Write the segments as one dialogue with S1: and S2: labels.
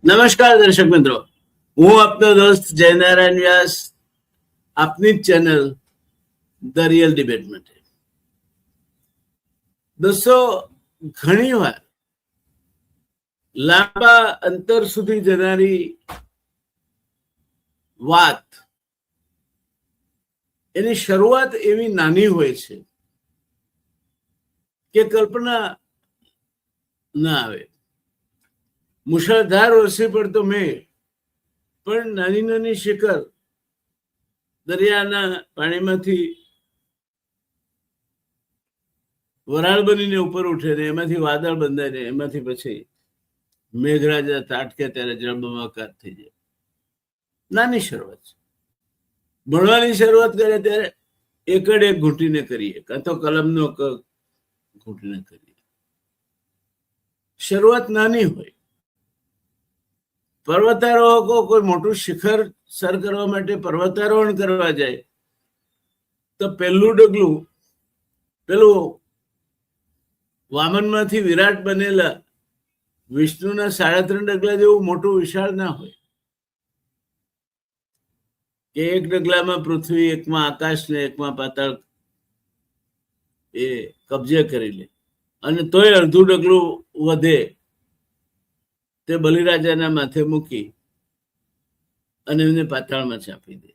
S1: નમસ્કાર દર્શક મિત્રો, હું આપનો દોસ્ત જયનારાયણ વ્યાસ આપની જ ચેનલ ધ રિયલ ડિબેટ માટે. દોસ્તો, ઘણી વાર લાંબા અંતર સુધી જનારી વાત એની શરૂઆત એવી નાની હોય છે કે કલ્પના ના આવે. મુશળધાર વરસી પડતો મેઘ પણ નાની નાની શિખર દરિયાના પાણીમાંથી વરાળ બનીને ઉપર ઉઠે ને એમાંથી વાદળ બંધાય ને એમાંથી પછી મેઘરાજા તાટકે ત્યારે જળબંબાકાર થઈ જાય. નાની શરૂઆત છે. ભણવાની શરૂઆત કરે ત્યારે એકડ એક ઘૂંટીને કરીએ, કાં તો કલમનો ક ઘૂંટીને કરીએ. શરૂઆત નાની હોય. પર્વતારોહકો કોઈ મોટું શિખર સર કરવા માટે પર્વતારોહણ કરવા જાય તો પહેલું ડગલું પેલું વામનમાંથી વિરાટ બનેલા વિષ્ણુના 3.5 ડગલા જેવું મોટું વિશાળ ના હોય કે એક ડગલામાં પૃથ્વી, એકમાં આકાશ ને એકમાં પાતાળ એ કબજે કરી લે અને તોય અડધું ડગલું વધે તે બલિરાજાના માથે મૂકી અને એમને પાતાળમાં ચાપી દે.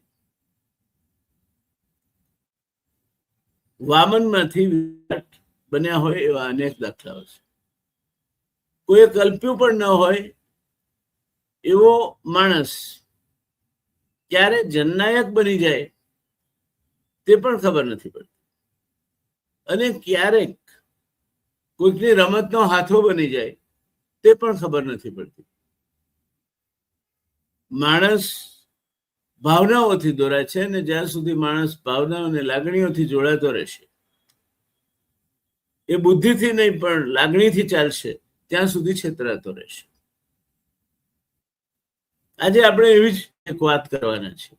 S1: વામનમાંથી વિરાટ બન્યા હોય એવા અનેક દાખલાઓ છે. કોઈ કલ્પ્યું પણ ન હોય એવો માણસ ક્યારે જનનાયક બની જાય તે પણ ખબર નથી પડતી, અને ક્યારેક કોઈકની રમતનો હાથો બની જાય તે પણ ખબર નથી પડતી. માણસ ભાવનાઓથી દોરાય છે અને જ્યાં સુધી માણસ ભાવનાઓ અને લાગણીઓથી જોડાતો રહેશે, એ બુદ્ધિથી નહીં પણ લાગણીથી ચાલશે, ત્યાં સુધી છેતરાતો રહેશે. આજે આપણે એવી જ એક વાત કરવાના છે.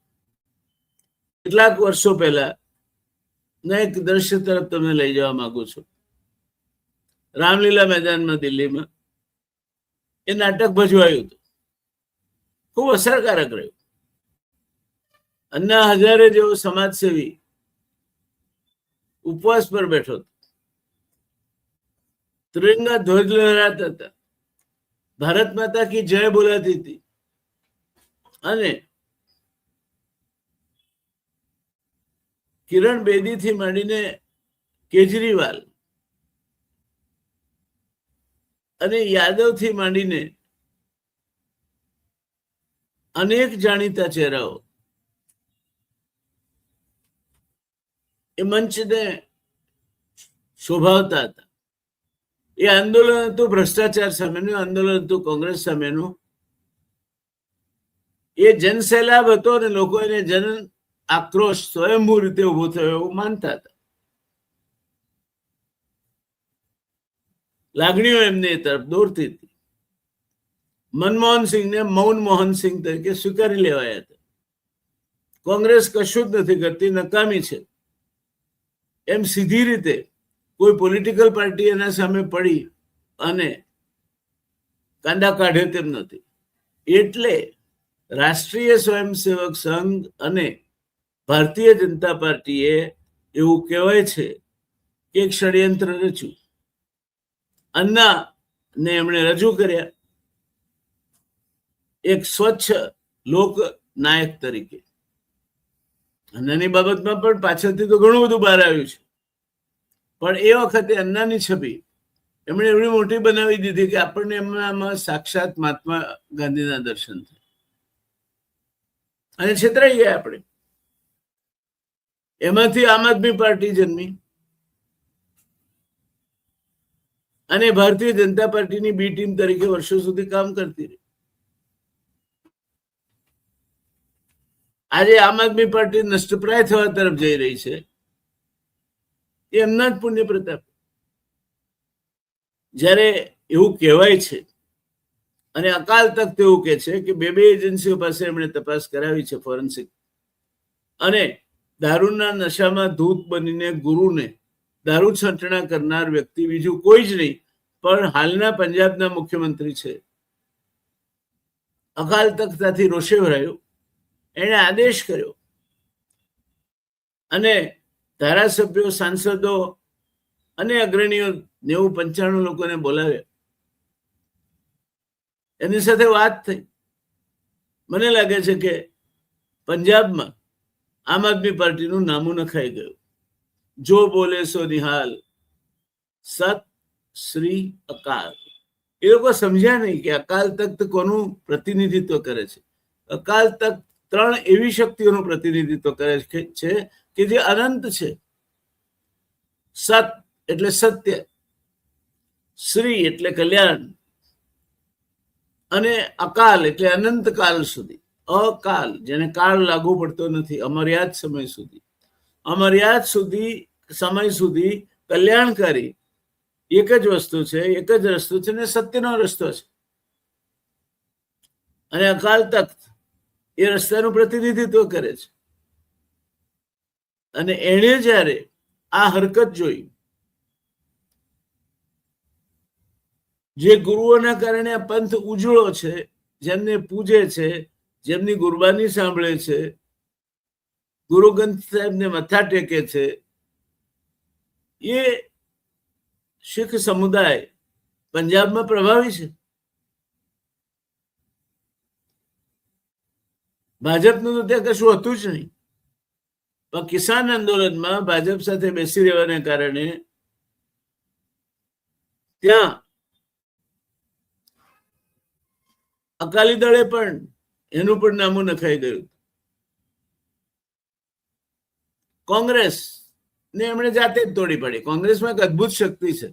S1: કેટલાક વર્ષો પહેલા ના એક દ્રશ્ય તરફ તમને લઈ જવા માંગુ છું. રામલીલા મેદાનમાં દિલ્હીમાં એ નાટક ભજવાયું હતું. ખૂબ અસરકારક રહ્યું. અન્ના હજારે જેવો સમાજસેવી ઉપવાસ પર બેઠો હતો. ત્રિરંગા ધ્વજ લહેરાતા હતા. ભારત માતા કી જય બોલાતી હતી. અને કિરણ બેદી થી માંડીને કેજરીવાલ અને યાદવ થી માંડીને અનેક જાણીતા ચહેરાઓ એ મંચને શોભાવતા હતા. એ આંદોલન હતું ભ્રષ્ટાચાર સામેનું, આંદોલન હતું કોંગ્રેસ સામેનું. એ જનસેલાબ હતો અને લોકો એને જન આક્રોશ સ્વયંભૂ રીતે ઉભો થયો એવું માનતા હતા. લાગણીઓ એમને એ તરફ દોરતી હતી. મનમોહન સિંહને મૌન મોહનસિંહ તરીકે સ્વીકારી લેવાયા હતા. કોંગ્રેસ કશું જ નથી કરતી, નકામી છે એમ સીધી રીતે કોઈ પોલિટિકલ પાર્ટી એના સામે પડી અને કાંડા કાઢે તેમ નથી. એટલે રાષ્ટ્રીય સ્વયંસેવક સંઘ અને ભારતીય જનતા પાર્ટીએ એવું કહેવાય છે કે એક ષડયંત્ર રચ્યું. અન્નાને એમણે રજૂ કર્યા એક સ્વચ્છ લોક નાયક તરીકે. અન્નાની બાબતમાં પણ પાછળથી તો ઘણું બધું બહાર આવ્યું છે, પણ એ વખતે અન્નાની છબી એમણે એવડી મોટી બનાવી દીધી કે આપણને એમનામાં સાક્ષાત મહાત્મા ગાંધીના દર્શન થાય અને છેતરાઈ ગયા આપણે. એમાંથી આમ આદમી પાર્ટી જન્મી અને ભારતીય જનતા પાર્ટીની બી ટીમ તરીકે વર્ષો સુધી કામ કરતી રહી. આજે આમ આદમી પાર્ટી નષ્ટપ્રાય થવા તરફ જઈ રહી છે. એ એમના જ પુણ્ય પ્રતાપ. જ્યારે એવું કહેવાય છે અને અકાલ તખ્ત એવું કે છે કે બે એજન્સીઓ પાસે એમણે તપાસ કરાવી છે ફોરેન્સિક, અને દારૂના નશામાં ધૂત બનીને ગુરુને દારૂ છંટણા કરનાર વ્યક્તિ બીજું કોઈ જ નહીં પણ હાલના પંજાબના મુખ્યમંત્રી છે અકાલ તખ્તથી રોષે ભરાયું. એણે આદેશ કર્યો અને ધારાસભ્યો, સાંસદો અને અગ્રણીઓ 90-95 લોકોને બોલાવ્યા. એની સાથે વાત થઈ. મને લાગે છે કે પંજાબમાં આમ આદમી પાર્ટીનું નામું નખાઈ ગયું. જો બોલે સો નિહાલ, સત શ્રી અકાલ. એ લોકો સમજ્યા નહીં કે અકાલ તખ્ત કોનું પ્રતિનિધિત્વ કરે છે. અકાલ તખ્ત 3 એવી શક્તિઓનું પ્રતિનિધિત્વ કરે છે કે જે અનંત છે. સત એટલે સત્ય, શ્રી એટલે કલ્યાણ, અને અકાલ એટલે અનંત કાળ સુધી. અકાલ જેને કાળ લાગુ પડતો નથી, અમર્યાદ સમય સુધી. અમર્યાદ સમય સુધી કલ્યાણકારી એક જ વસ્તુ છે, એક જ રસ્તો છે, ને સત્યનો રસ્તો છે. અને અકાલ તખ્ત એ રસ્તાનું પ્રતિનિધિત્વ કરે છે. અને એણે જ્યારે આ હરકત જોઈ, જે ગુરુઓના કારણે આ પંથ ઉજળો છે, જેમને પૂજે છે, જેમની ગુરબાની સાંભળે છે, ગુરુ ગ્રંથ સાહેબને મથા ટેકે છે, એ શીખ સમુદાય પંજાબમાં પ્રભાવી છે. ભાજપનું તો ત્યાં કશું હતું જ નહીં. પણ કિસાન આંદોલનમાં ભાજપ સાથે બેસી રહેવાને કારણે ત્યાં અકાલી દળે પણ એનું પણ નામું નખાઈ ગયું. કોંગ્રેસ ને એમણે જાતે જ તોડી પાડી. કોંગ્રેસમાં એક અદભુત શક્તિ છે,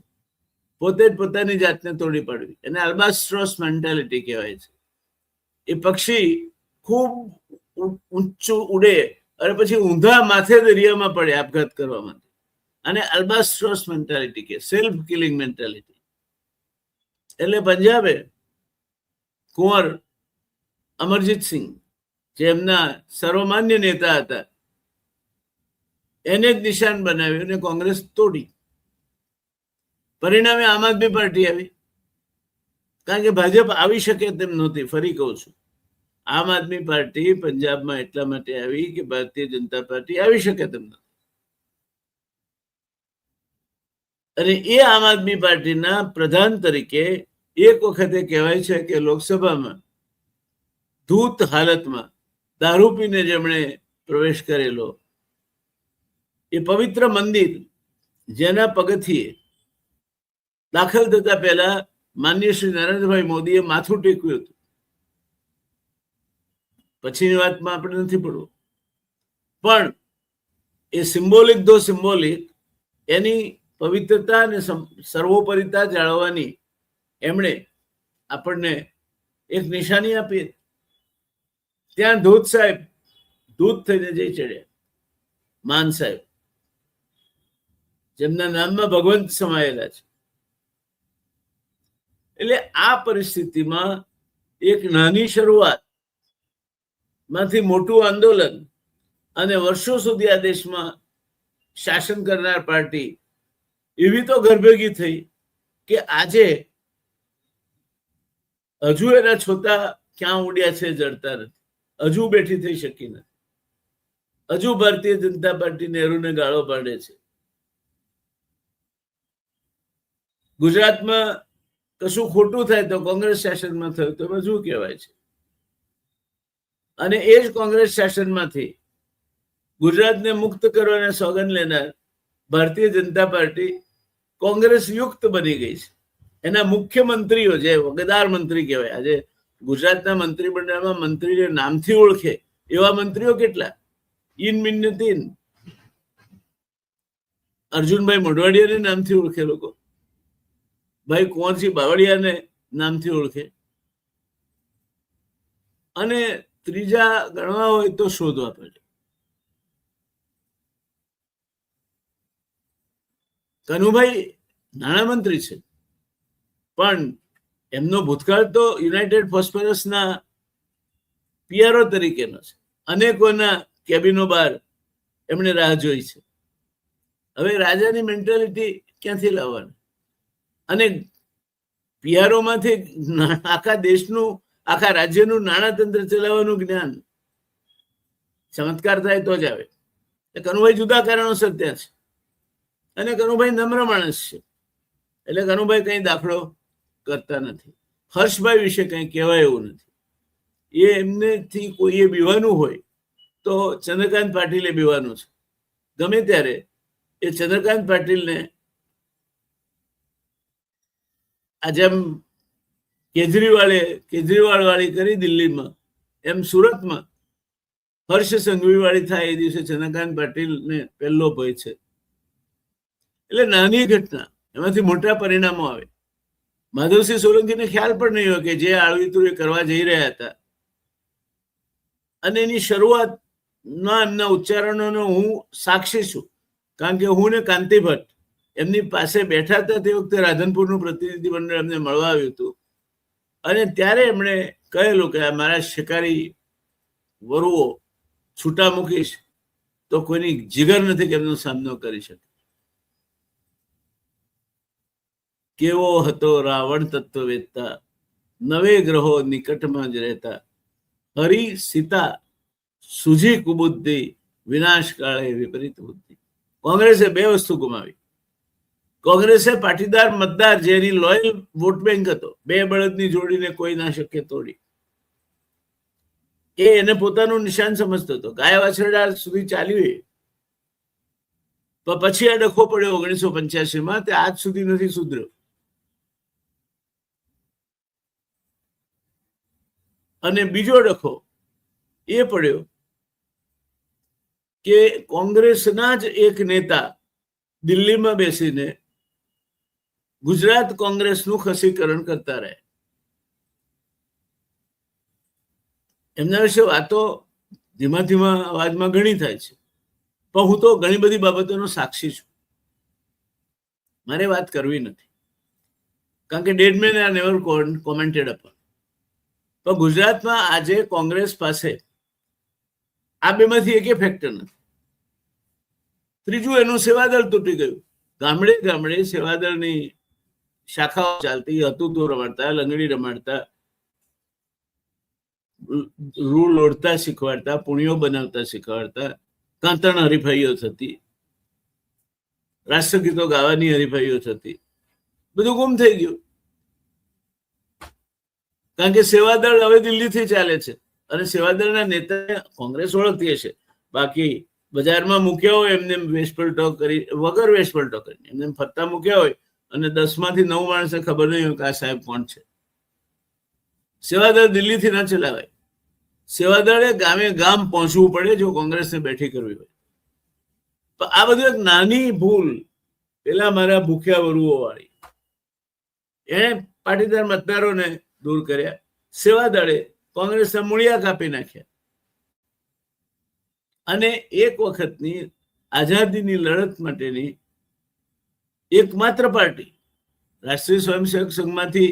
S1: પોતે જ પોતાની જાતને તોડી પાડવી. એને આલ્બાસ્ટ્રોસ મેન્ટાલિટી કહેવાય છે. એ પક્ષી ખૂબ ઊંચું ઉડે અને પછી ઊંધા માથે દરિયામાં પડે આપઘાત કરવા માટે. અને આલ્બાસ્ટ્રોસ મેન્ટાલિટી કે સેલ્ફ કિલિંગ મેન્ટાલિટી. એટલે પંજાબે કુંવર અમરજીતસિંહ, જે એમના સર્વમાન્ય નેતા હતા, એને જ નિશાન બનાવ્યું અને કોંગ્રેસ તોડી. પરિણામે આમ આદમી પાર્ટી આવી. કારણ કે ભાજપ આવી શકે તેમ નહોતી. ફરી કહું છું, આમ આદમી પાર્ટી પંજાબમાં એટલા માટે આવી કે ભારતીય જનતા પાર્ટી આવી શકે તેમ નથી. અને એ આમ આદમી પાર્ટીના પ્રધાન તરીકે એક વખતે કહેવાય છે કે લોકસભામાં ધૂત હાલતમાં દારૂ પીને જેમણે પ્રવેશ કરેલો, એ પવિત્ર મંદિર જેના પગથિયે દાખલ થતા પહેલા માનનીય શ્રી નરેન્દ્રભાઈ મોદીએ માથું ટેક્યું હતું. પછીની વાતમાં આપણે નથી પડવું, પણ એ સિમ્બોલિક એની પવિત્રતા અને સર્વોપરિતા જાળવવાની એમણે આપણને એક નિશાની આપી. ત્યાં ધૂત સાહેબ દૂત થઈને જઈ ચડ્યા. માન સાહેબ, જેમના નામમાં ભગવંત સમાયેલા છે. એટલે આ પરિસ્થિતિમાં એક નાની શરૂઆત માંથી મોટું આંદોલન અને વર્ષો સુધી આ દેશમાં શાસન કરનાર પાર્ટી એવી તો ઘરભેગી થઈ કે આજે હજુ એના છોતા ક્યાં ઉડ્યા છે જડતા નથી. હજુ બેઠી થઈ શકી નથી. હજુ ભારતીય જનતા પાર્ટી નહેરુને ગાળો પાડે છે. ગુજરાતમાં કશું ખોટું થાય તો કોંગ્રેસ શાસનમાં થયું તો હજુ કહેવાય છે. અને એ જ કોંગ્રેસ શાસનમાંથી ગુજરાતને મુક્ત કરવાના સોગંદ લેનાર ભારતીય જનતા પાર્ટી કોંગ્રેસ યુક્ત બની ગઈ છે. એના મુખ્યમંત્રીઓ, જે વગેદાર મંત્રી કહેવાય, આજે ગુજરાતના મંત્રીમંડળમાં મંત્રીને નામથી ઓળખે એવા મંત્રીઓ કેટલા? ઈન મિન્નતીન. અર્જુનભાઈ મોઢવાડિયાને નામથી ઓળખે લોકો, ભાઈ કુંવરજી બાવળિયાને નામથી ઓળખે, અને ત્રીજા ગણવા હોય તો શોધવા પડે. કનુભાઈ નાણામંત્રી છે, પણ એમનો ભૂતકાળ તો યુનાઇટેડ ફોસ્ફરસના પીઆરઓ તરીકેનો છે. અનેકોના કેબિનો બહાર એમણે રાહ જોઈ છે. હવે રાજાની મેન્ટાલિટી ક્યાંથી લાવવાની? અને પીઆરઓમાંથી આખા દેશનું આખા રાજ્યનું નાણાતંત્ર ચલાવવાનું જ્ઞાન. ચમત્કાર થાય તો જ આવે. કનુભાઈ જુદા કારણોસર ત્યાં છે, અને કનુભાઈ નમ્ર માણસ છે, એટલે કનુભાઈ કઈ દાખલો કરતા નથી. હર્ષભાઈ વિશે કઈ કહેવાય એવું નથી. એ એમનેથી કોઈએ બીવાનું હોય તો ચંદ્રકાંત પાટીલે બીવાનું છે. ગમે ત્યારે એ ચંદ્રકાંત પાટીલને આ જેમ કેજરીવાળ વાળી કરી દિલ્હીમાં, એમ સુરતમાં હર્ષ સંઘવી વાળી થાય એ દિવસે ચંદ્રકાંત પાટીલને પહેલો ભય છે. એટલે નાની ઘટના એમાંથી મોટા પરિણામો આવે. માધવસિંહ સોલંકીને ખ્યાલ પણ નહીં હોય કે જે આળવિતું એ કરવા જઈ રહ્યા હતા, અને એની શરૂઆતના એમના ઉચ્ચારણોનો હું સાક્ષી છું, કારણ કે હું ને કાંતિ ભટ્ટ એમની પાસે બેઠા હતા. તે વખતે રાધનપુરનું પ્રતિનિધિ મંડળ એમને મળવા આવ્યું હતું, અને ત્યારે એમણે કહેલું કે આ મારા શિકારી વરુઓ છૂટા મૂકીશ તો કોઈની જીગર નથી કે એમનો સામનો કરી શકે. કેવો હતો રાવણ તત્વવેત્તા, નવે ગ્રહો નિકટમાં જ રહેતા, હરિ સીતા સુજી કુબુદ્ધિ, વિનાશ કાળે વિપરીત બુદ્ધિ. કોંગ્રેસે બે વસ્તુ ગુમાવી. કોંગ્રેસે પાટીદાર મતદાર જેની લોયલ વોટ બેંક હતો, બે બળદની જોડીને કોઈ ના શકે તોડી, એ એને પોતાનું નિશાન સમજતો હતો. ગાય વાછરડા સુધી ચાલ્યું, પછી આ ડખો પડ્યો 1985 તે આજ સુધી નથી સુધર્યો. અને બીજો ડખો એ પડ્યો કે કોંગ્રેસના જ એક નેતા દિલ્હીમાં બેસીને ગુજરાત કોંગ્રેસનું ખસીકરણ કરતા રહે. એમના વિશે વાતો ધીમા ધીમા અવાજમાં ઘણી થાય છે, પણ હું તો ઘણી બધી બાબતોનો સાક્ષી છું. મારે વાત કરવી નથી, કારણ કે dead men are never commented upon. પણ ગુજરાતમાં આજે કોંગ્રેસ પાસે આ બેમાંથી એકે ફેક્ટર નથી. ત્રીજું એનું સેવાદળ તૂટી ગયું. ગામડે ગામડે સેવાદળની શાખાઓ ચાલતી, હતું તો રમાડતા, લંગડી રમાડતા, રૂ લોડતા શીખવાડતા, પુણ્યો બનાવતા શીખવાડતા, કાંતણ હરીફાઈઓ થતી, રાષ્ટ્રગીતો ગાવાની હરીફાઈઓ થતી. બધું ગુમ થઈ ગયું, કારણ કે સેવાદળ હવે દિલ્હીથી ચાલે છે, અને સેવાદળના નેતા કોંગ્રેસ ઓળખતી હશે. બાકી બજારમાં મૂક્યા હોય એમને વેશપલટો કરી, વગર વેશપલટો કરીને એમને ફરતા મૂક્યા હોય, અને 10 માંથી 9 માણસને ખબર નહીં હોય કે આ સાહેબ કોણ છે. સેવાદળ દિલ્હીથી ના ચલાવાય. સેવાદળે ગામે ગામ પહોંચવું પડે જો કોંગ્રેસને બેઠી કરવી હોય. પણ આ બધું એક નાની ભૂલ પેલા મારા ભૂખ્યા વરુઓ વાળી, એને પાટીદાર મતદારોને દૂર કર્યા. સેવાદળે કોંગ્રેસના મૂળિયા કાપી નાખ્યા, અને એક વખતની આઝાદીની લડત માટેની એકમાત્ર પાર્ટી, રાષ્ટ્રીય સ્વયંસેવક સંઘમાંથી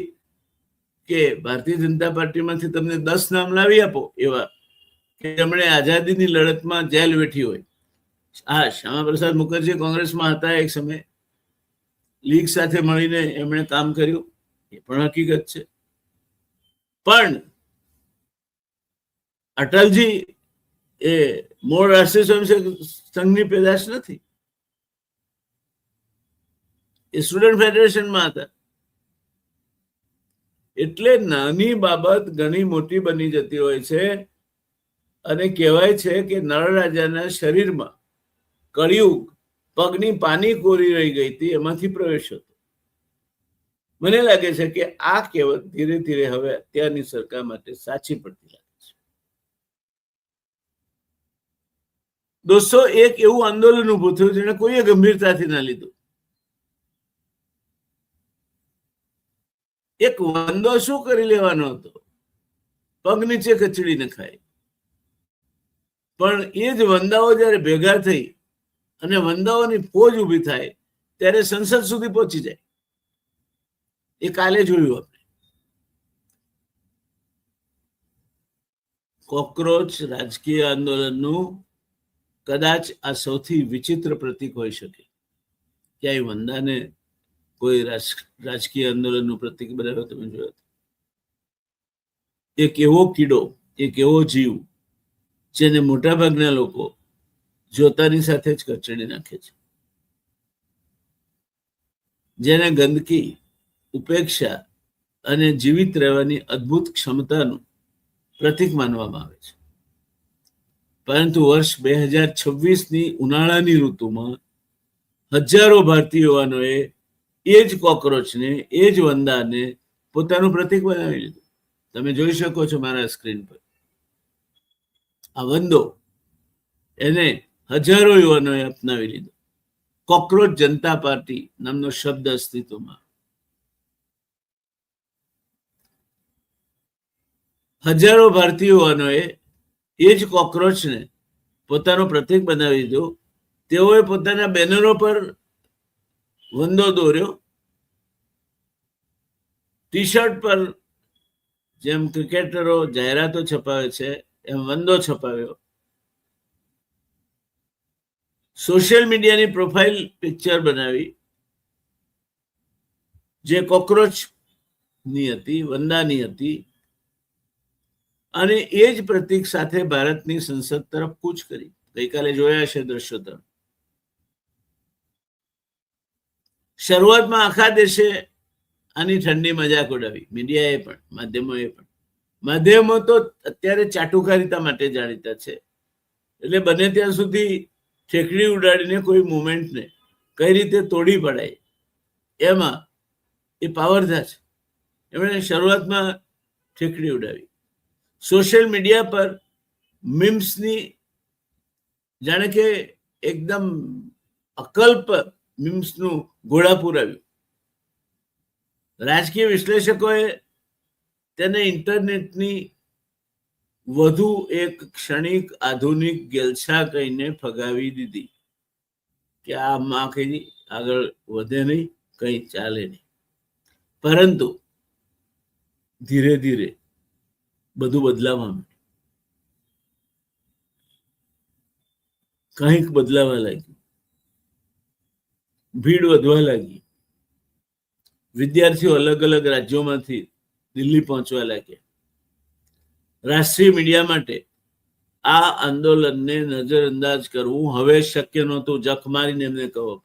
S1: કે ભારતીય જનતા પાર્ટીમાંથી તમને 10 નામ લાવી આપો એવા કે જેમણે આઝાદીની લડતમાં જેલ વેઠી હોય. હા, શ્યામા પ્રસાદ મુખર્જી કોંગ્રેસમાં હતા એક સમય, લીગ સાથે મળીને એમણે કામ કર્યું, એ પણ હકીકત છે. પણ અટલજી એ મૂળ રાષ્ટ્રીય સ્વયંસેવક સંઘની પેદાશ નથી, એ સ્ટુડન્ટ ફેડરેશનમાં હતા. એટલે નાની બાબત ઘણી મોટી બની જતી હોય છે, અને કહેવાય છે કે નળરાજાના શરીરમાં કળિયુગ પગની પાની કોરી રહી ગઈ હતી, એમાંથી પ્રવેશ હતો. મને લાગે છે કે આ કહેવત ધીરે ધીરે હવે અત્યારની સરકાર માટે સાચી પડતી લાગે છે. દોસ્તો, એક એવું આંદોલન ઉભું થયું જેને કોઈએ ગંભીરતાથી ના લીધું. એક વંદો શું કરી લેવાનો હતો? પગ નીચે કચડી ન ખાય. પણ એ જ વંદાઓ જયારે ભેગા થઈ અને વંદાઓની ફોજ ઉભી થાય ત્યારે સંસદ સુધી પહોંચી જાય. એ કાલે જોયું આપણે. કોકરોચ રાજકીય આંદોલનનું કદાચ આ સૌથી વિચિત્ર પ્રતીક હોઈ શકે. ક્યાંય વંદાને કોઈ રાજકીય આંદોલનનું પ્રતીક બનાવ્યો તમે જોયો? એક એવો કીડો, એક એવો જીવ જેને મોટાભાગના લોકો જોતાની સાથે જ કચડી નાખે છે, જેને ગંદકી, ઉપેક્ષા અને જીવિત રહેવાની અદ્ભુત ક્ષમતાનું પ્રતીક માનવામાં આવે છે. પરંતુ વર્ષ 2026ની ઉનાળાની ઋતુમાં હજારો ભારતીય યુવાનોએ એ જ કોક્રોચને, એ જ વંદાને પોતાનું પ્રતીક બનાવી લીધું. તમે જોઈ શકો છો મારા સ્ક્રીન પર આ વંદો, એને હજારો યુવાનોએ અપનાવી લીધો. કોક્રોચ જનતા પાર્ટી નામનો શબ્દ અસ્તિત્વમાં. હજારો ભારતીય યુવાનોએ એ જ કોક્રોચને પોતાનો પ્રતીક બનાવી દીધો. તેઓએ પોતાના બેનરો પર વંદો દોર્યો, ટી શર્ટ પર જેમ ક્રિકેટરો જાહેરાતો છપાવે છે એમ વંદો છપાવ્યો. સોશિયલ મીડિયાની પ્રોફાઇલ પિક્ચર બનાવી જે કોક્રોચની હતી, વંદાની હતી, અને એ જ પ્રતીક સાથે ભારતની સંસદ તરફ કૂચ કરી. ગઈકાલે જોયા છે દ્રશ્યો તમે. શરૂઆતમાં આખા દેશે આની ઠંડી મજાક ઉડાવી, મીડિયાએ પણ, માધ્યમોએ પણ. માધ્યમો તો અત્યારે ચાટુકારિતા માટે જાણીતા છે, એટલે બને ત્યાં સુધી ઠેકડી ઉડાડીને કોઈ મુવમેન્ટને કઈ રીતે તોડી પડાય એમાં એ પાવરધા છે. એમણે શરૂઆતમાં ઠેકડી ઉડાવી. સોશિયલ મીડિયા પર મીમ્સની જાણે કે એકદમ અકલ્પ મીમ્સનું ઘોડાપૂર આવ્યું. રાજકીય વિશ્લેષકોએ તેને ઇન્ટરનેટની વધુ એક ક્ષણિક આધુનિક ગેલછા કહીને ફગાવી દીધી કે આ માં કઈ આગળ વધે નહીં, કઈ ચાલે નહીં. પરંતુ ધીરે ધીરે બધું બદલાવા માંડ્યું. કંઈક બદલાવા લાગ્યું, ભીડ વધવા લાગી. વિદ્યાર્થીઓ અલગ અલગ રાજ્યોમાંથી દિલ્હી પહોંચવા લાગ્યા. રાષ્ટ્રીય મીડિયા માટે આ આંદોલનને નજરઅંદાજ કરવું હવે શક્ય નહોતું. જખ મારીને એમને કરવું.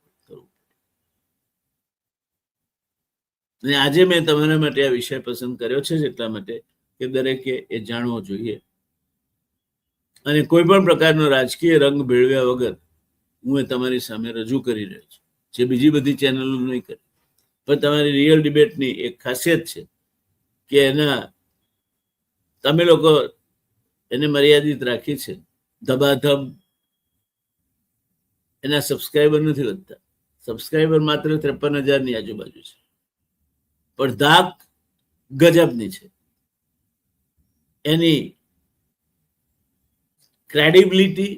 S1: અને આજે મેં તમારા માટે આ વિષય પસંદ કર્યો છે એટલા માટે કે દરેકે એ જાણવો જોઈએ. અને કોઈ પણ પ્રકારનો રાજકીય રંગ ભેળવ્યા વગર હું એ તમારી સામે રજૂ કરી રહ્યો છું, જે બીજી બધી ચેનલો નહીં કરે. પણ તમારી રિયલ ડિબેટની એક ખાસિયત છે કે એના તમે લોકો એને મર્યાદિત રાખી છે. ધબાધબ એના સબસ્ક્રાઈબર નથી વધતા. સબસ્ક્રાઈબર માત્ર 53,000ની આજુબાજુ છે, પણ ધાક ગજબની છે. એની ક્રેડિબિલિટી,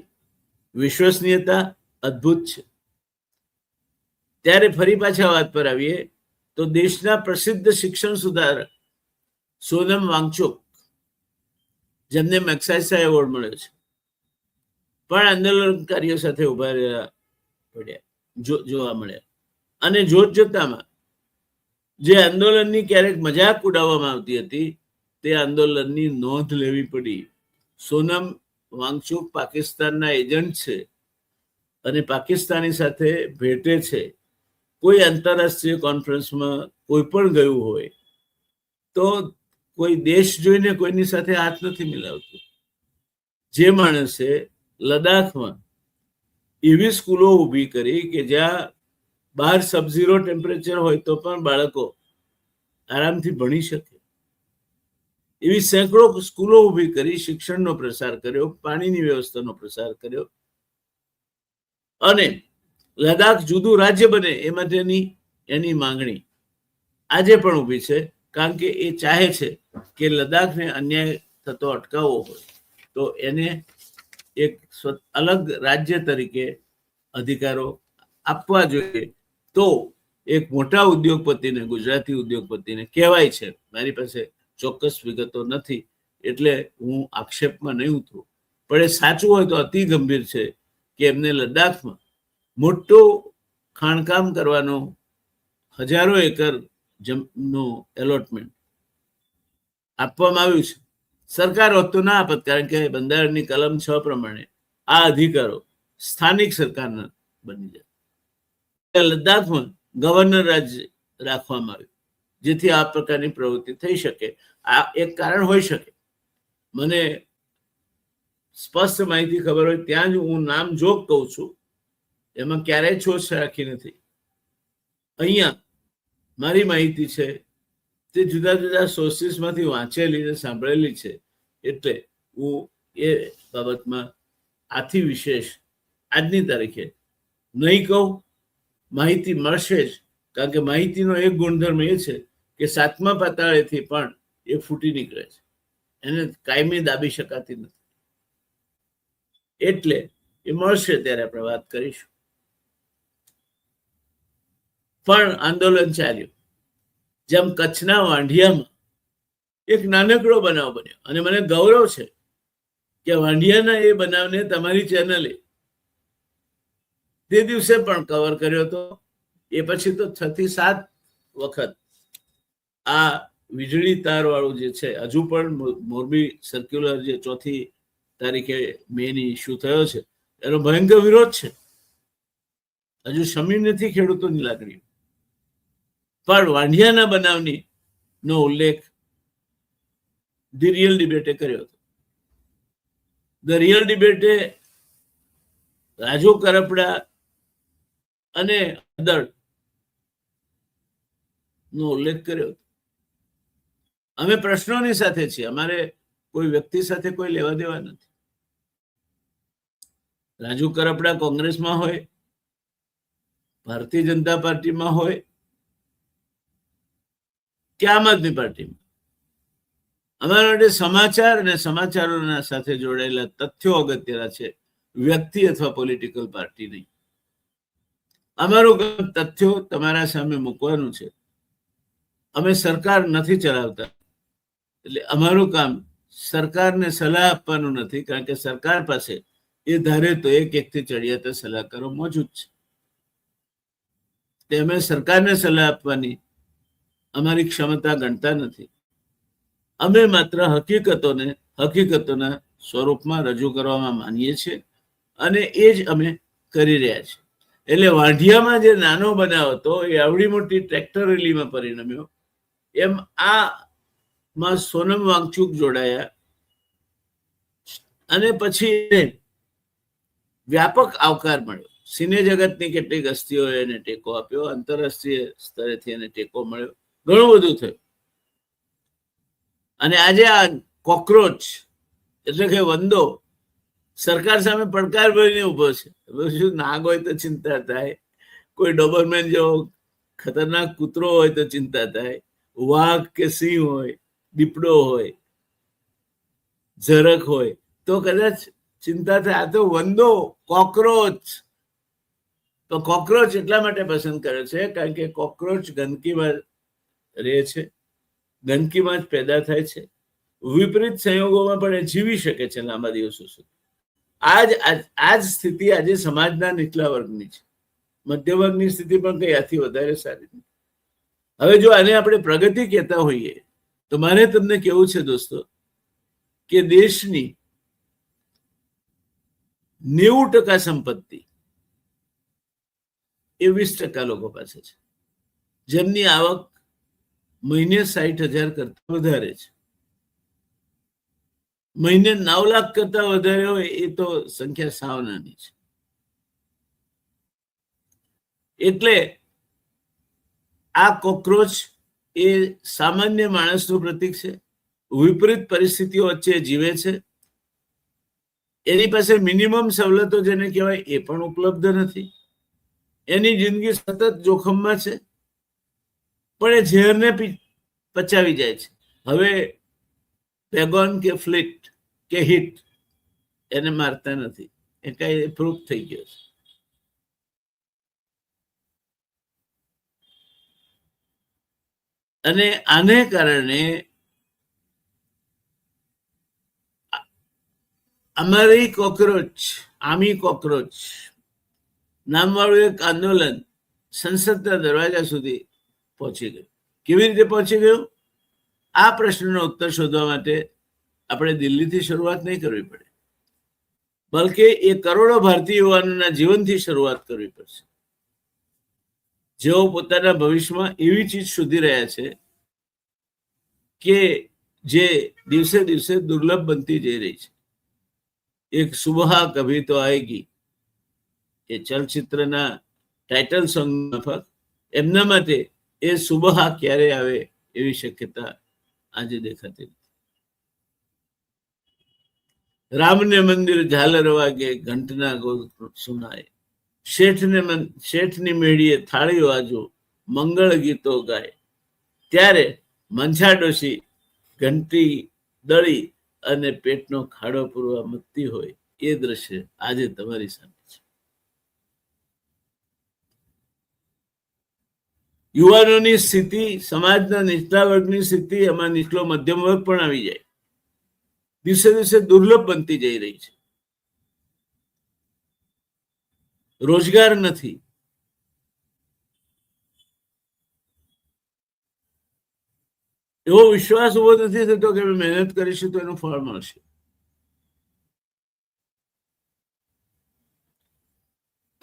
S1: વિશ્વસનીયતા અદ્ભુત છે. ત્યારે ફરી પાછા વાત પર આવીએ તો દેશના પ્રસિદ્ધ શિક્ષણ સુધારક સોનમ વાંગચુક, જેમને મેગ્સેસે એવોર્ડ મળ્યો છે, પણ આંદોલનકારીઓ સાથે ઉભા રહ્યા પડ્યા જોવા મળ્યા. અને જોત જોતામાં જે આંદોલનની ક્યારેક મજાક ઉડાવવામાં આવતી હતી તે આંદોલનની નોંધ લેવી પડી. સોનમ વાંગચુક પાકિસ્તાનના એજન્ટ છે અને પાકિસ્તાની સાથે ભેટે છે. કોઈ આંતરરાષ્ટ્રીય કોન્ફરન્સમાં કોઈ પણ ગયું હોય તો કોઈ દેશ જોઈને કોઈની સાથે હાથ નથી મિલાવતું. જે માણસે લદ્દાખમાં એવી સ્કૂલો ઊભી કરી કે જ્યાં બહાર સબઝીરો ટેમ્પરેચર હોય તો પણ બાળકો આરામથી ભણી શકે, એવી સેંકડો સ્કૂલો ઊભી કરી, શિક્ષણનો પ્રસાર કર્યો, પાણીની વ્યવસ્થાનો પ્રસાર કર્યો, અને લદ્દાખ જુદું રાજ્ય બને એ માટેની એની માંગણી આજે પણ ઊભી છે. કારણ કે એ ચાહે છે કે લદ્દાખને અન્યાય થતો અટકાવવો હોય તો એને એક અલગ રાજ્ય તરીકે અધિકારો આપવા જોઈએ. તો એક મોટા ઉદ્યોગપતિને, ગુજરાતી ઉદ્યોગપતિને કહેવાય છે, મારી પાસે ચોક્કસ વિગતો નથી એટલે હું આક્ષેપમાં નહીં ઉતરું, પણ એ સાચું હોય તો અતિ ગંભીર છે કે એમને લદ્દાખમાં મોટું ખાણકામ કરવાનો હજારો એકર નું એલોટમેન્ટ આપવામાં આવ્યું છે. સરકાર હોત તો ના આપત, કારણ કે બંધારણની કલમ 6 પ્રમાણે આ અધિકારો સ્થાનિક સરકારના બની જાય. લદ્દાખમાં ગવર્નર રાજ્ય રાખવામાં આવ્યું, જેથી આ પ્રકારની પ્રવૃત્તિ થઈ શકે. આ એક કારણ હોઈ શકે. મને સ્પષ્ટ માહિતી ખબર હોય ત્યાં જ હું નામ જોગ કહું છું, એમાં ક્યારેય છોછ રાખી નથી. અહીંયા મારી માહિતી છે તે જુદા જુદા સોર્સિસમાંથી વાંચેલી અને સાંભળેલી છે, એટલે હું એ બાબતમાં આથી વિશેષ આજની તારીખે નહીં કહું. માહિતી મળશે જ, કારણ કે માહિતીનો એક ગુણધર્મ એ છે કે 7મા પાતાળેથી પણ એ ફૂટી નીકળે છે, એને કાયમી દાબી શકાતી નથી. એટલે એ મળશે ત્યારે આપણે વાત કરીશું. પણ આંદોલન ચાલ્યું. જેમ કચ્છના વાંઢિયામાં એક નાનકડો બનાવ બન્યો, અને મને ગૌરવ છે કે વાંઢિયાના એ બનાવને તમારી ચેનલે તે દિવસે પણ કવર કર્યો હતો. એ પછી તો 6 થી 7 વખત આ વીજળી તાર વાળું જે છે, હજુ પણ મોરબી સર્ક્યુલર જે 4મી તારીખે મેની ઇસ્યુ થયો છે, એનો ભયંકર વિરોધ છે. હજુ શમી નથી ખેડૂતોની લાગણી. પણ વાંઢિયાના બનાવની નો ઉલ્લેખ ધી રિયલ ડિબેટે કર્યો હતો. ધ રિયલ ડિબેટે રાજુ કરપડા અને અદળ નો ઉલ્લેખ કર્યો હતો. અમે પ્રશ્નોની સાથે છીએ, અમારે કોઈ વ્યક્તિ સાથે કોઈ લેવા દેવા નથી. રાજુ કરપડા કોંગ્રેસમાં હોય, ભારતીય જનતા પાર્ટીમાં હોય કે આમ આદમી પાર્ટીમાં, અમારા માટે સમાચાર અને સમાચારોના સાથે જોડાયેલા તથ્યો અગત્યના છે, વ્યક્તિ અથવા પોલિટિકલ પાર્ટી નહીં. અમારું કામ તથ્યો તમારા સામે મૂકવાનું છે. અમે સરકાર નથી ચલાવતા, એટલે અમારું કામ સરકારને સલાહ આપવાનું નથી, કારણ કે સરકાર પાસે એ ધારે તો એકથી ચડિયાતા સલાહકારો મોજૂદ છે. તે અમે સરકારને સલાહ આપવાની અમારી ક્ષમતા ગણતા નથી. અમે માત્ર હકીકતોના સ્વરૂપમાં રજૂ કરવામાં માનીએ છીએ, અને એ જ અમે કરી રહ્યા છીએ. એટલે વાંઢિયામાં જે નાનો બનાવ હતો એ આવડી મોટી ટ્રેક્ટર રેલીમાં પરિણમ્યો. એમ આમાં સોનમ વાંગચુક જોડાયા, અને પછી વ્યાપક આવકાર મળ્યો. સિને જગતની કેટલીક હસ્તીઓએ એને ટેકો આપ્યો, આંતરરાષ્ટ્રીય સ્તરેથી એને ટેકો મળ્યો, ઘણું બધું થયું. અને આજે આ કોકરોચ એટલે કે વંદો સરકાર સામે પડકાર ભરીને ઉભો છે. શું નાગ હોય તો ચિંતા થાય, કોઈ ડોબરમેન જેવો ખતરનાક કૂતરો હોય તો ચિંતા થાય, વાઘ કે સિંહ હોય, દીપડો હોય, ઝરખ હોય તો કદાચ ચિંતા થાય. આ તો વંદો, કોકરોચ. તો કોકરોચ એટલા માટે પસંદ કરે છે કારણ કે કોકરોચ ગંદકીમાં રહે છે, ગંદકીમાં જ પેદા થાય છે, વિપરીત સંયોગોમાં પણ એ જીવી શકે છે લાંબા દિવસો સુધી. આજ સ્થિતિ આજે સમાજના નીચલા વર્ગની છે. મધ્ય વર્ગની સ્થિતિ પણ કઈ આથી વધારે સારી નથી. હવે જો આને આપણે પ્રગતિ કહેતા હોઈએ તો મારે તમને કેવું છે દોસ્તો કે દેશની 90% સંપત્તિ એ 20% લોકો પાસે છે, જેમની આવક મહિને 60,000 કરતા વધારે છે. મહિને 9 લાખ કરતા વધારે હોય એ તો સંખ્યા સાવ નાની છે. એટલે આ કોકરોચ એ સામાન્ય માણસનું પ્રતીક છે. વિપરીત પરિસ્થિતિઓ વચ્ચે જીવે છે. એની પાસે મિનિમમ સવલતો જેને કહેવાય એ પણ ઉપલબ્ધ નથી. એની જિંદગી સતત જોખમમાં છે, પણ એ ઝેરને પચાવી જાય છે. હવે પેગોન કે ફ્લિટ કે હિટ એને મારતા નથી, એ કઈ પ્રૂફ થઈ ગયો છે. અને આને કારણે અમારી કોકરોચ, આમી કોકરોચ નામવાળું એક આંદોલન સંસદના દરવાજા સુધી પહોંચી ગયું. કેવી રીતે પહોંચી ગયું? આ પ્રશ્નનો ઉત્તર શોધવા માટે આપણે દિલ્હીથી શરૂઆત નહીં કરવી પડે, બલકે એ કરોડો ભારતીય યુવાનોના જીવનથી શરૂઆત કરવી પડશે, જેઓ પોતાના ભવિષ્યમાં એવી ચીજ શોધી રહ્યા છે કે જે દિવસે દિવસે દુર્લભ બનતી જઈ રહી છે. એક સુબહ કભી તો આયેગી એ ચલચિત્રના ટાઇટલ સોંગ માફક એમના માટે એ સુબહ ક્યારે આવે એવી શક્યતા આજે દેખાતી નથી. રામને મંદિર ઝાલર વાગે ઘંટના ગોળ સુનાય, શેઠની મેળીએ થાળી વાજો મંગળ ગીતો ગાય, ત્યારે મંછા ડોશી ઘંટી દળી અને પેટનો ખાડો પૂરવા મતતી હોય એ દ્રશ્ય આજે તમારી સામે છે. યુવાનોની સ્થિતિ, સમાજના નીચલા વર્ગની સ્થિતિ, એમાં નીચલો મધ્યમ વર્ગ પણ આવી જાય, દિવસે દિવસે દુર્લભ બનતી જઈ રહી છે. રોજગાર નથી, એવો વિશ્વાસ ઉભો નથી થતો કે મહેનત કરીશું તો એનું ફળ મળશે.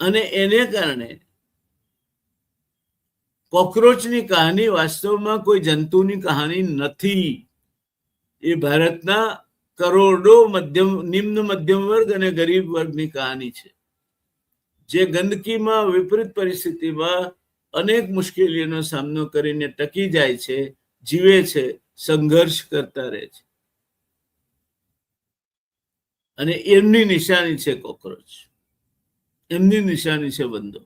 S1: અને એને કારણે કોકરોચની કહાની વાસ્તવમાં કોઈ જંતુની કહાની નથી. એ ભારતના કરોડો નિમ્ન મધ્યમ વર્ગ અને ગરીબ વર્ગની કહાની છે, જે ગંદકીમાં, વિપરીત પરિસ્થિતિમાં અનેક મુશ્કેલીઓનો સામનો કરીને ટકી જાય છે, જીવે છે, સંઘર્ષ કરતા રહે છે. અને એમની નિશાની છે કોકરોચ, એમની નિશાની છે બંધો.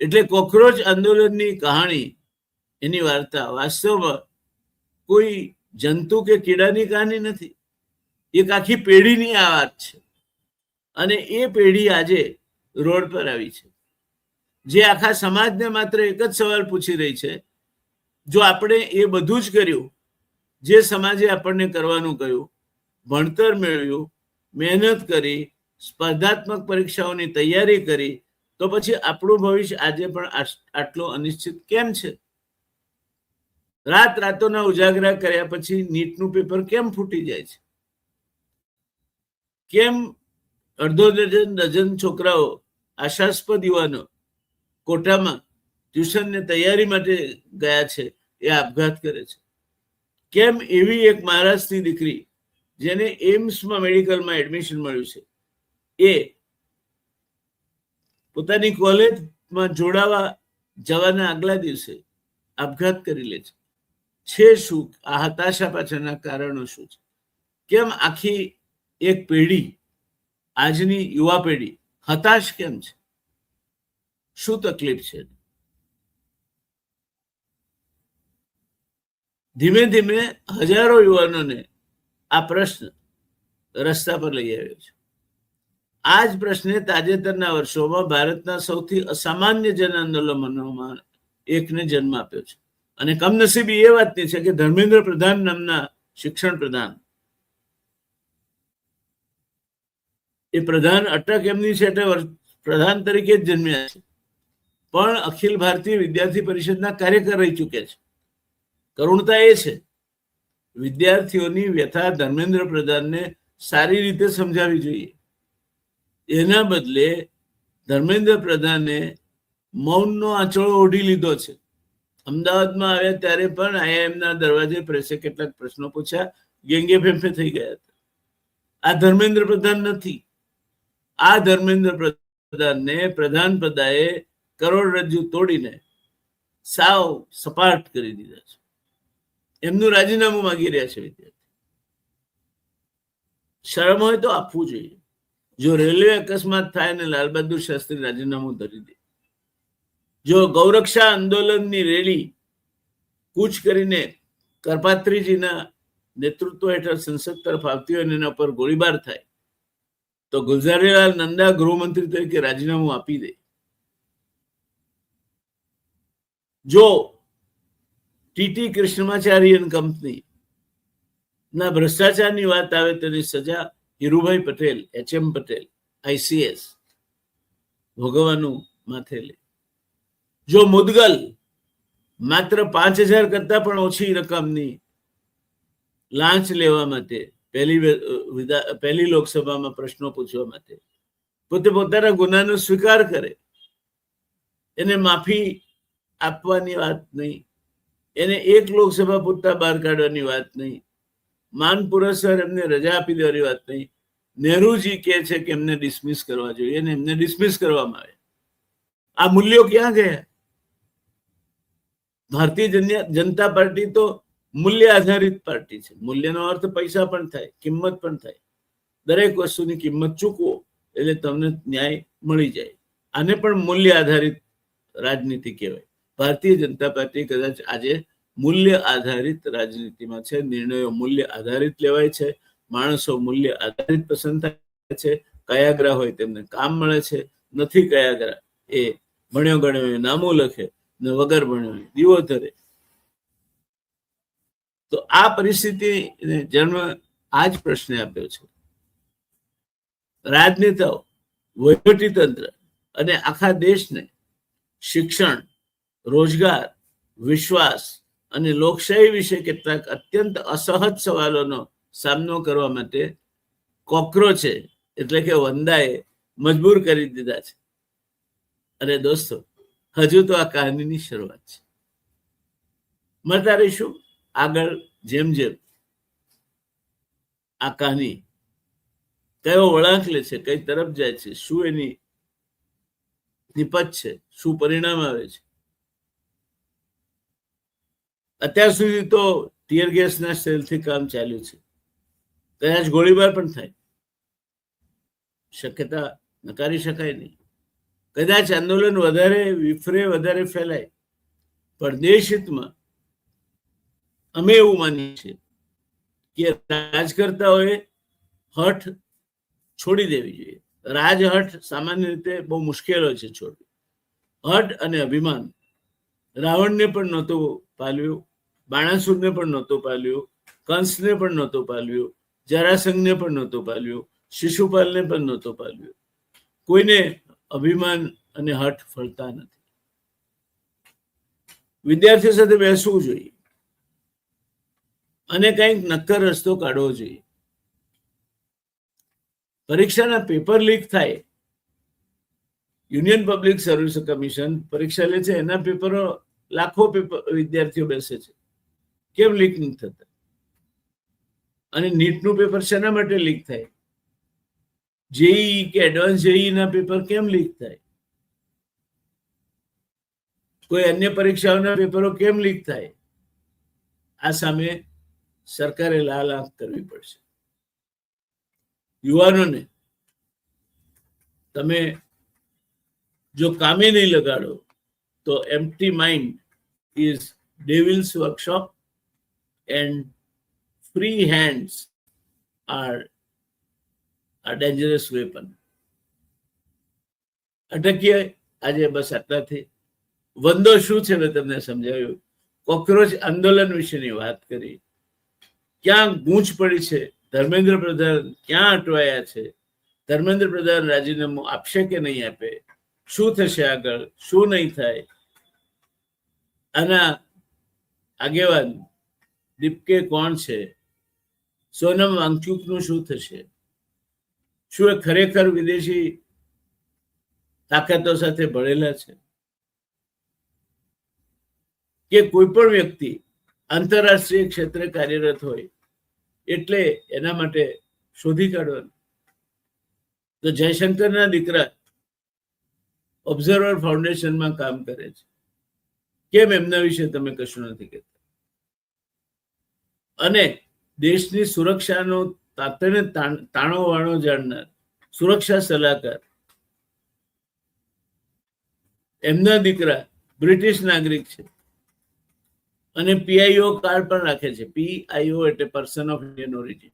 S1: એટલે કોકરોચ આંદોલનની કહાણી, એની વાર્તા વાસ્તવમાં કોઈ જંતુ કે કીડાની કહાની નથી, એક આખી પેઢીની આ વાત છે. અને એ પેઢી આજે રોડ પર આવી છે, જે આખા સમાજને માત્ર એક જ સવાલ પૂછી રહી છે, જો આપણે એ બધું જ કર્યું જે સમાજે આપણને કરવાનું કહ્યું, ભણતર મેળવ્યું, મહેનત કરી, સ્પર્ધાત્મક પરીક્ષાઓની તૈયારી કરી, તો પછી આપણું ભવિષ્ય આજે પણ આટલો અનિશ્ચિત કેમ છે? રાતોના ઉજાગરા કર્યા પછી નીટનું પેપર કેમ ફૂટી જાય છે? કેમ અડધો ડઝન છોકરાઓ, આશાસ્પદ યુવાનો કોટામાં ટ્યુશનને તૈયારી માટે ગયા છે એ આપઘાત કરે છે? કેમ એવી એક મહારાષ્ટ્રની દીકરી જેને એમ્સમાં મેડિકલમાં એડમિશન મળ્યું છે, એ પોતાની કોલેજમાં જોડાવા જવાના આગલા દિવસે આપઘાત કરી લે છે? શું આ હતાશા પાછળના કારણો શું છે? કેમ આખી એક પેઢી, આજની યુવા પેઢી હતાશ કેમ છે? શું તકલીફ છે? ધીમે ધીમે હજારો યુવાનોને આ પ્રશ્ન રસ્તા પર લઈ આવ્યો છે. આ જ પ્રશ્ને તાજેતરના વર્ષોમાં ભારતના સૌથી અસામાન્ય જન આંદોલનોમાં એકને જન્મ આપ્યો છે. અને કમનસીબી એ વાતની છે કે ધર્મેન્દ્ર પ્રધાન નામના શિક્ષણ પ્રધાન, એ પ્રધાન અટક એમની છે એટલે પ્રધાન તરીકે જ જન્મ્યા છે, પણ અખિલ ભારતીય વિદ્યાર્થી પરિષદના કાર્યકર રહી ચૂક્યા છે. કરુણતા એ છે, વિદ્યાર્થીઓની વ્યથા ધર્મેન્દ્ર પ્રધાનને સારી રીતે સમજાવી જોઈએ. એના બદલે ધર્મેન્દ્ર પ્રધાને મૌનનો આંચળો ઓઢી લીધો છે. અમદાવાદમાં આવ્યા ત્યારે પણ આઈઆઈએમના દરવાજે પ્રેસે કેટલાક પ્રશ્નો પૂછ્યા, ગેંગે ફેંફે થઈ ગયા હતા. આ ધર્મેન્દ્ર પ્રધાન નથી. આ ધર્મેન્દ્ર પ્રધાનને પ્રધાન પદાએ કરોડરજ્જુ તોડીને સાવ સપાટ કરી દીધા છે. એમનું રાજીનામું માંગી રહ્યા છે વિદ્યાર્થી. શરમ હોય તો આપવું જોઈએ. જો રેલવે અકસ્માત થાય અને લાલ બહાદુર શાસ્ત્રી રાજીનામું ધરી દે, જો ગૌરક્ષા આંદોલનની રેલી કૂચ કરીને કરપાત્રીજીના નેતૃત્વ હેઠળ સંસદ તરફ આવતી હોય અને એના પર ગોળીબાર થાય, તો ગુલઝારીલાલ નંદા ગૃહમંત્રી તરીકે રાજીનામું આપી દે. જો ટીટી કૃષ્ણમાચાર્યન કંપની ના ભ્રષ્ટાચારની વાત આવે તેની સજા હીરુભાઈ પટેલ, એચએમ પટેલ, આઈસીએસ ભોગવવાનું માથે લે. જો મુદગલ માત્ર 5,000 કરતા પણ ઓછી રકમની લાંચ લેવા માટે પહેલી લોકસભામાં પ્રશ્નો પૂછવા માટે પોતે પોતાના ગુનાનો સ્વીકાર કરે, એને માફી આપવાની વાત નહીં, એને એક લોકસભા પૂરતા બહાર કાઢવાની વાત નહીં, માન પુરસ્કાર એમને રજા આપી દેવાની વાત નહીં. નહેરુજી કહે છે કે એમને ડિસમિસ કરવા જોઈએ અને એમને ડિસમિસ કરવામાં આવે. આ મૂલ્યો ક્યાં ગયા? ભારતીય જનતા પાર્ટી તો મૂલ્ય આધારિત પાર્ટી છે. મૂલ્યનો અર્થ પૈસા પણ થાય, કિંમત પણ થાય. દરેક વસ્તુની કિંમત ચૂકવો એટલે તમને ન્યાય મળી જાય. આને પણ મૂલ્ય આધારિત રાજનીતિ કહેવાય. ભારતીય જનતા પાર્ટી કદાચ આજે મૂલ્ય આધારિત રાજનીતિમાં છે. નિર્ણયો મૂલ્ય આધારિત લેવાય છે. માણસો મૂલ્ય આધારિત પસંદ થાય છે. કયાગ્રા હોય તેમને કામ મળે છે, નથી કયાગ્રા એ ભણ્યો ગણ્યો નામો લખે ને વગર ભણ્યો દીવો ધરે. તો આ પરિસ્થિતિને જન્મ આ જ પ્રશ્ને આપ્યો છે. રાજનેતાઓ, વહીવટી તંત્ર અને આખા દેશને શિક્ષણ, રોજગાર, વિશ્વાસ અને લોકશાહી વિશે કેટલાક અત્યંત અસહજ સવાલોનો સામનો કરવા માટે કોક્રોચે એટલે કે વંદાએ મજબૂર કરી દીધા છે. અને દોસ્તો, હજુ તો આ કહાનીની શરૂઆત છે. મળતા રહીશું આગળ. જેમ જેમ આ કહાની કયો વળાંક લે છે, કઈ તરફ જાય છે, શું એની નિપજ છે, શું પરિણામ આવે છે. અત્યાર સુધી તો ટીયર ગેસના સેલથી કામ ચાલ્યું છે. કદાચ ગોળીબાર પણ થાય, શક્યતા નકારી શકાય નહીં. કદાચ આંદોલન વધારે વિફરે, વધારે ફેલાય, પણ દેશ હિતમાં અમે એવું માનીએ છીએ કે રાજકર્તાઓએ હઠ છોડી દેવી જોઈએ. રાજહઠ સામાન્ય રીતે બહુ મુશ્કેલ હોય છે છોડવી. હઠ અને અભિમાન રાવણને પણ નહોતું પાલ્યું, બાણાસુરને પણ નહોતું પાલ્યું, કંસને પણ નહોતું પાલ્યું, જરાસંઘને પણ નહોતું પાલ્યું, શિશુપાલને પણ નહોતું પાલ્યું. કોઈને અભિમાન અને હઠ ફળતા નથી. વિદ્યાર્થીઓ સાથે બેસવું જોઈએ અને કંઈક નક્કર રસ્તો કાઢવો જોઈએ. પરીક્ષાના પેપર લીક થાય, યુનિયન પબ્લિક સર્વિસ કમિશન પરીક્ષા લે છે, એના પેપરો લાખો વિદ્યાર્થીઓ બેસે છે, કેમ લીક નથી થતા? અને નીટનું પેપર શેના માટે લીક થાય? જેઈ કે એડવાન્સ જેઈ ના પેપર કેમ લીક થાય? કોઈ અન્ય પરીક્ષાઓના પેપરો કેમ લીક થાય? આ સામે સરકારે લાલ આંખ કરવી પડશે. યુવાનોને તમે જો કામે નહીં લગાડો તો empty mind is devil's workshop and free hands are a dangerous weapon. અટકીએ આજે બસ આટલાથી. વંદો શું છે મેં તમને સમજાવ્યું. કોક્રોચ આંદોલન વિશેની વાત કરી. ક્યાં ગૂંચ પડી છે? ધર્મેન્દ્ર પ્રધાન ક્યાં અટવાયા છે? ધર્મેન્દ્ર પ્રધાન રાજીનામું આપશે કે નહીં આપે? શું થશે આગળ, શું નહીં થાય? આના આગેવાન દીપકે કોણ છે? સોનમ વાંગચુકનું શું થશે? શું એ ખરેખર વિદેશી તાકાતો સાથે ભળેલા છે કે કોઈ પણ વ્યક્તિ આંતરરાષ્ટ્રીય ક્ષેત્રે કાર્યરત હોય એટલે એના માટે શોધી કાઢવાનું? તો જયશંકરના દીકરા ઓબ્ઝર્વર ફાઉન્ડેશનમાં કામ કરે છે, કેમ એમના વિશે તમે કશું નથી કહેતા? અને દેશની સુરક્ષાનો તાતણે તાણો વાણો જાણનાર સુરક્ષા સલાહકાર, એમના દીકરા બ્રિટિશ નાગરિક છે અને પીઆઈઓ કાર્ડ પણ રાખે છે. પીઆઈઓ એટલે પર્સન ઓફ ઇન્ડિયન ઓરિજિન.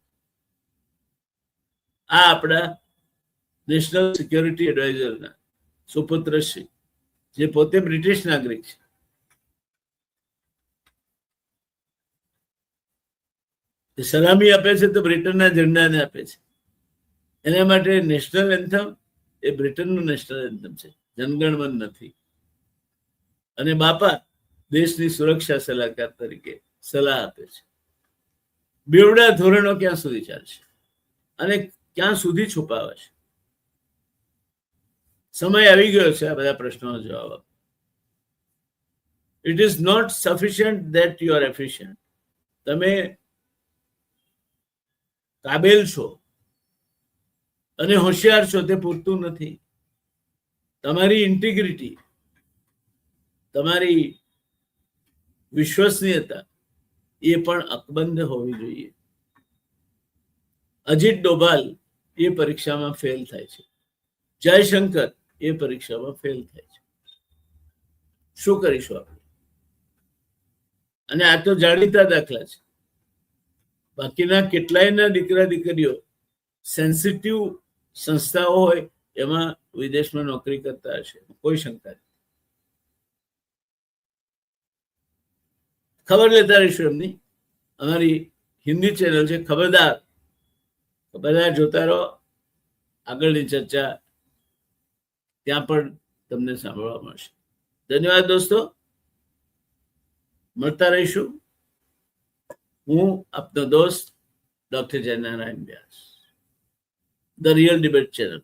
S1: આ આપણા નેશનલ સિક્યોરિટી એડવાઇઝરના સુપુત્ર છે, જે પોતે બ્રિટિશ નાગરિક છે. સલામી આપે છે તો બ્રિટનના ઝંડાને આપે છે. એના માટે નેશનલ એન્થમ એ બ્રિટનનું નેશનલ એન્થમ છે, જનગણમન નથી. અને બાપા દેશની સુરક્ષા સલાહકાર તરીકે સલાહ આપે છે. બેવડા ધોરણો ક્યાં સુધી ચાલશે અને ક્યાં સુધી છુપાવાશે? સમય આવી ગયો છે આ બધા પ્રશ્નોનો જવાબ આપો. It is not sufficient that you are efficient. તમે કાબેલ છો અને હોશિયાર છો તે પૂરતું નથી. તમારી ઇન્ટિગ્રિટી, તમારી વિશ્વસનીયતા એ પણ અકબંધ હોવી જોઈએ. અજીત ડોભાલ એ પરીક્ષામાં ફેલ થાય છે. જયશંકર એ પરીક્ષામાં ફેલ થાય છે. શું કરીશું આપણે? અને આ તો જાણીતા દાખલા છે. બાકીના કેટલાયના દીકરા દીકરીઓ સેન્સિટિવ સંસ્થાઓ હોય એમાં વિદેશમાં નોકરી કરતા હશે, કોઈ શંકા નથી. ખબર લેતા રહીશું એમની. અમારી હિન્દી ચેનલ છે ખબરદાર, બધા જોતા રહો. આગળની ચર્ચા ત્યાં પણ તમને સાંભળવા મળશે. ધન્યવાદ દોસ્તો, મળતા રહીશું. હું આપનો દોસ્ત doctor Jaynarayan Vyas, the real debate channel.